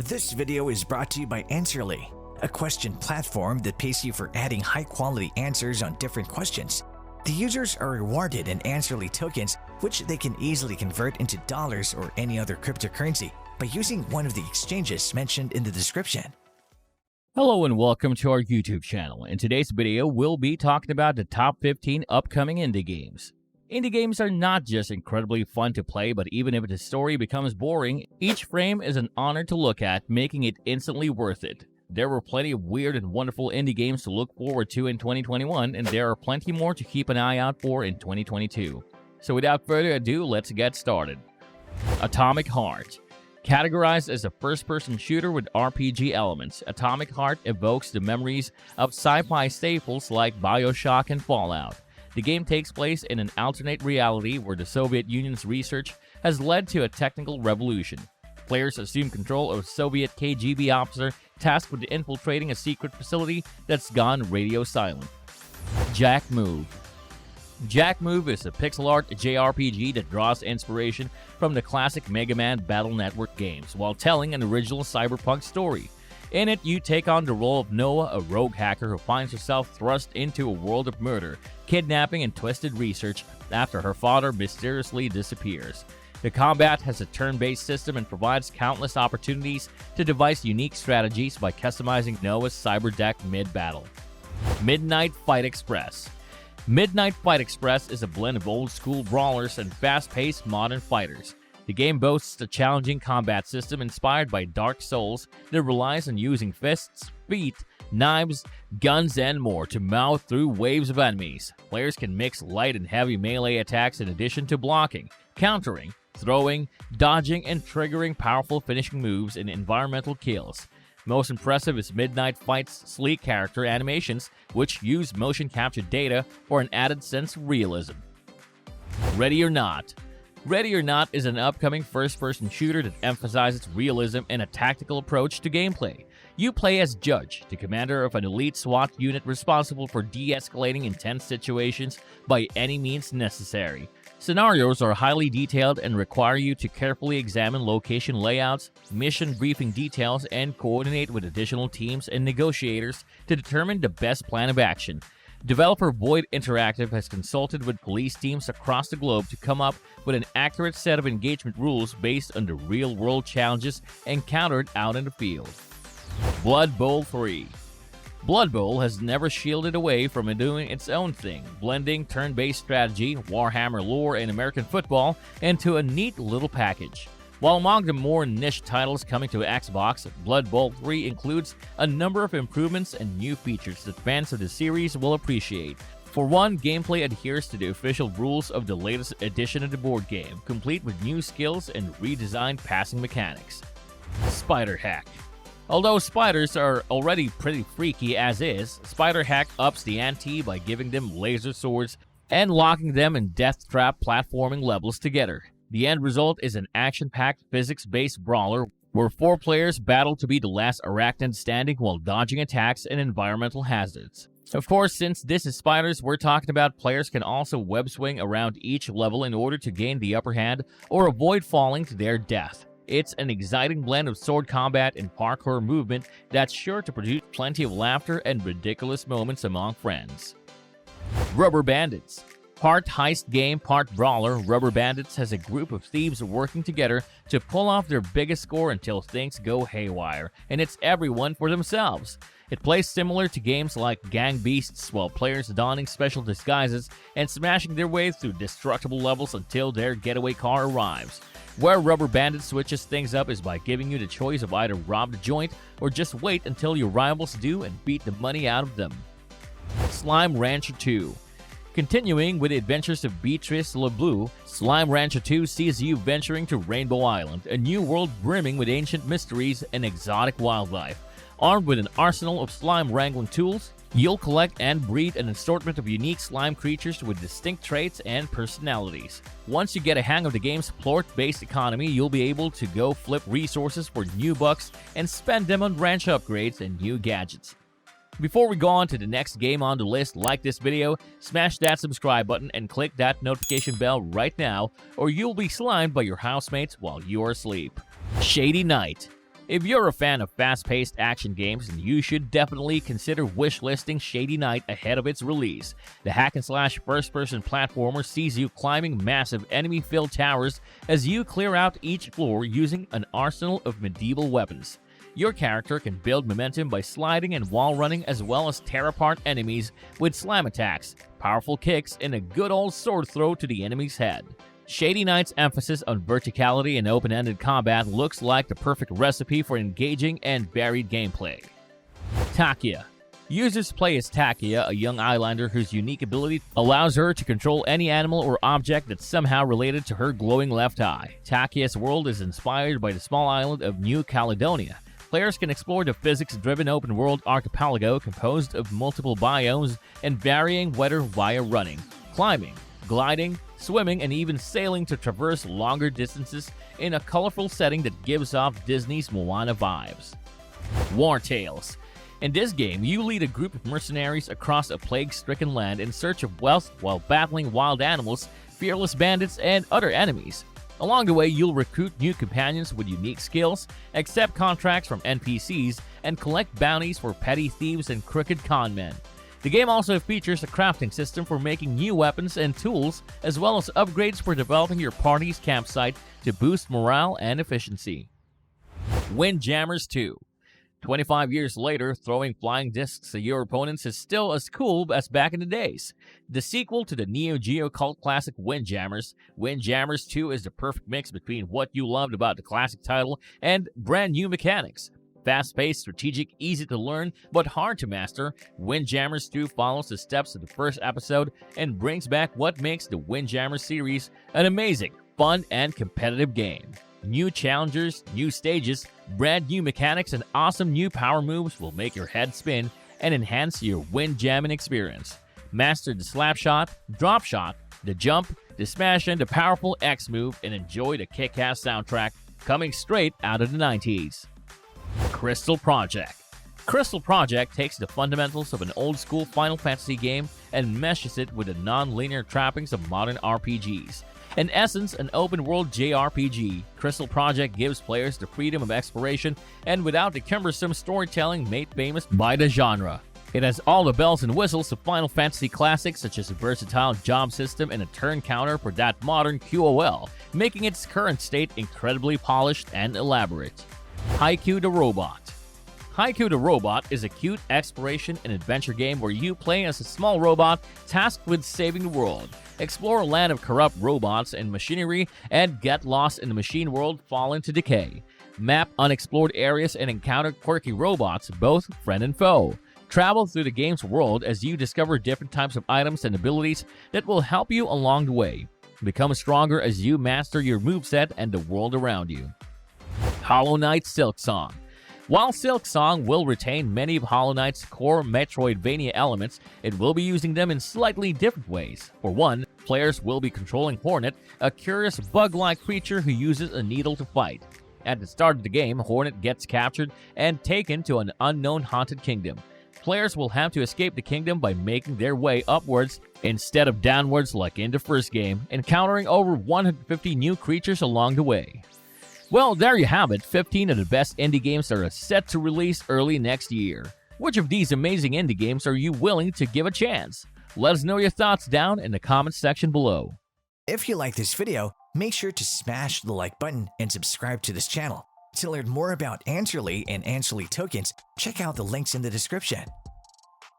This video is brought to you by Answerly, a question platform that pays you for adding high-quality answers on different questions. The users are rewarded in Answerly tokens, which they can easily convert into dollars or any other cryptocurrency by using one of the exchanges mentioned in the description. Hello and welcome to our YouTube channel. In today's video, we'll be talking about the top 15 upcoming indie games. Indie games are not just incredibly fun to play, but even if the story becomes boring, each frame is an honor to look at, making it instantly worth it. There were plenty of weird and wonderful indie games to look forward to in 2021, and there are plenty more to keep an eye out for in 2022. So without further ado, let's get started. Atomic Heart. Categorized as a first-person shooter with RPG elements, Atomic Heart evokes the memories of sci-fi staples like BioShock and Fallout. The game takes place in an alternate reality where the Soviet Union's research has led to a technical revolution. Players assume control of a Soviet KGB officer tasked with infiltrating a secret facility that's gone radio silent. Jack Move. Jack Move is a pixel art JRPG that draws inspiration from the classic Mega Man Battle Network games while telling an original cyberpunk story. In it, you take on the role of Noah, a rogue hacker who finds herself thrust into a world of murder, kidnapping, and twisted research after her father mysteriously disappears. The combat has a turn-based system and provides countless opportunities to devise unique strategies by customizing Noah's cyber deck mid-battle. Midnight Fight Express. Midnight Fight Express is a blend of old-school brawlers and fast-paced modern fighters. The game boasts a challenging combat system inspired by Dark Souls that relies on using fists, feet, knives, guns, and more to mouth through waves of enemies. Players can mix light and heavy melee attacks in addition to blocking, countering, throwing, dodging, and triggering powerful finishing moves in environmental kills. Most impressive is Midnight Fight's sleek character animations, which use motion capture data for an added sense of realism. Ready or Not. Ready or Not is an upcoming first-person shooter that emphasizes realism and a tactical approach to gameplay. You play as Judge, the commander of an elite SWAT unit responsible for de-escalating intense situations by any means necessary. Scenarios are highly detailed and require you to carefully examine location layouts, mission briefing details, and coordinate with additional teams and negotiators to determine the best plan of action. Developer Void Interactive has consulted with police teams across the globe to come up with an accurate set of engagement rules based on the real-world challenges encountered out in the field. Blood Bowl 3. Blood Bowl has never shielded away from doing its own thing, blending turn-based strategy, Warhammer lore, and American football into a neat little package. While among the more niche titles coming to Xbox, Blood Bowl 3 includes a number of improvements and new features that fans of the series will appreciate. For one, gameplay adheres to the official rules of the latest edition of the board game, complete with new skills and redesigned passing mechanics. Spider Hack. Although spiders are already pretty freaky as is, Spider Hack ups the ante by giving them laser swords and locking them in death trap platforming levels together. The end result is an action-packed, physics-based brawler where 4 players battle to be the last arachnid standing while dodging attacks and environmental hazards. Of course, since this is spiders we're talking about, players can also web-swing around each level in order to gain the upper hand or avoid falling to their death. It's an exciting blend of sword combat and parkour movement that's sure to produce plenty of laughter and ridiculous moments among friends. Rubber Bandits. Part heist game, part brawler, Rubber Bandits has a group of thieves working together to pull off their biggest score until things go haywire, and it's everyone for themselves. It plays similar to games like Gang Beasts, while players donning special disguises and smashing their way through destructible levels until their getaway car arrives. Where Rubber Bandits switches things up is by giving you the choice of either rob the joint or just wait until your rivals do and beat the money out of them. Slime Rancher 2. Continuing with the adventures of Beatrice LeBlue, Slime Rancher 2 sees you venturing to Rainbow Island, a new world brimming with ancient mysteries and exotic wildlife. Armed with an arsenal of slime wrangling tools, you'll collect and breed an assortment of unique slime creatures with distinct traits and personalities. Once you get a hang of the game's plort-based economy, you'll be able to go flip resources for new bucks and spend them on ranch upgrades and new gadgets. Before we go on to the next game on the list, like this video, smash that subscribe button and click that notification bell right now, or you'll be slimed by your housemates while you are asleep. Shady Night. If you're a fan of fast-paced action games, then you should definitely consider wishlisting Shady Night ahead of its release. The hack-and-slash first-person platformer sees you climbing massive enemy-filled towers as you clear out each floor using an arsenal of medieval weapons. Your character can build momentum by sliding and wall running, as well as tear apart enemies with slam attacks, powerful kicks, and a good old sword throw to the enemy's head. Shady Night's emphasis on verticality and open-ended combat looks like the perfect recipe for engaging and varied gameplay. Takia. Users play as Takia, a young eyelander whose unique ability allows her to control any animal or object that's somehow related to her glowing left eye. Takia's world is inspired by the small island of New Caledonia. Players can explore the physics-driven open-world archipelago composed of multiple biomes and varying weather via running, climbing, gliding, swimming, and even sailing to traverse longer distances in a colorful setting that gives off Disney's Moana vibes. Wartales. In this game, you lead a group of mercenaries across a plague-stricken land in search of wealth while battling wild animals, fearless bandits, and other enemies. Along the way, you'll recruit new companions with unique skills, accept contracts from NPCs, and collect bounties for petty thieves and crooked conmen. The game also features a crafting system for making new weapons and tools, as well as upgrades for developing your party's campsite to boost morale and efficiency. Windjammers 2. 25 years later, throwing flying discs at your opponents is still as cool as back in the days. The sequel to the Neo Geo cult classic Windjammers, Windjammers 2 is the perfect mix between what you loved about the classic title and brand new mechanics. Fast-paced, strategic, easy to learn, but hard to master, Windjammers 2 follows the steps of the first episode and brings back what makes the Windjammers series an amazing, fun, and competitive game. New challengers, new stages, brand new mechanics, and awesome new power moves will make your head spin and enhance your windjamming experience. Master the slap shot, drop shot, the jump, the smash, and the powerful X move, and enjoy the kick-ass soundtrack coming straight out of the 90s. Crystal Project. Crystal Project takes the fundamentals of an old-school Final Fantasy game and meshes it with the non-linear trappings of modern RPGs. In essence, an open-world JRPG, Crystal Project gives players the freedom of exploration and without the cumbersome storytelling made famous by the genre. It has all the bells and whistles of Final Fantasy classics, such as a versatile job system and a turn counter for that modern QOL, making its current state incredibly polished and elaborate. Haiku the Robot. Haiku the Robot is a cute exploration and adventure game where you play as a small robot tasked with saving the world. Explore a land of corrupt robots and machinery and get lost in the machine world fallen to decay. Map unexplored areas and encounter quirky robots, both friend and foe. Travel through the game's world as you discover different types of items and abilities that will help you along the way. Become stronger as you master your moveset and the world around you. Hollow Knight Silksong. While Silksong will retain many of Hollow Knight's core Metroidvania elements, it will be using them in slightly different ways. For one, players will be controlling Hornet, a curious bug-like creature who uses a needle to fight. At the start of the game, Hornet gets captured and taken to an unknown haunted kingdom. Players will have to escape the kingdom by making their way upwards instead of downwards like in the first game, encountering over 150 new creatures along the way. Well, there you have it, 15 of the best indie games that are set to release early next year. Which of these amazing indie games are you willing to give a chance? Let us know your thoughts down in the comments section below. If you like this video, make sure to smash the like button and subscribe to this channel. To learn more about Answerly and Answerly tokens, check out the links in the description.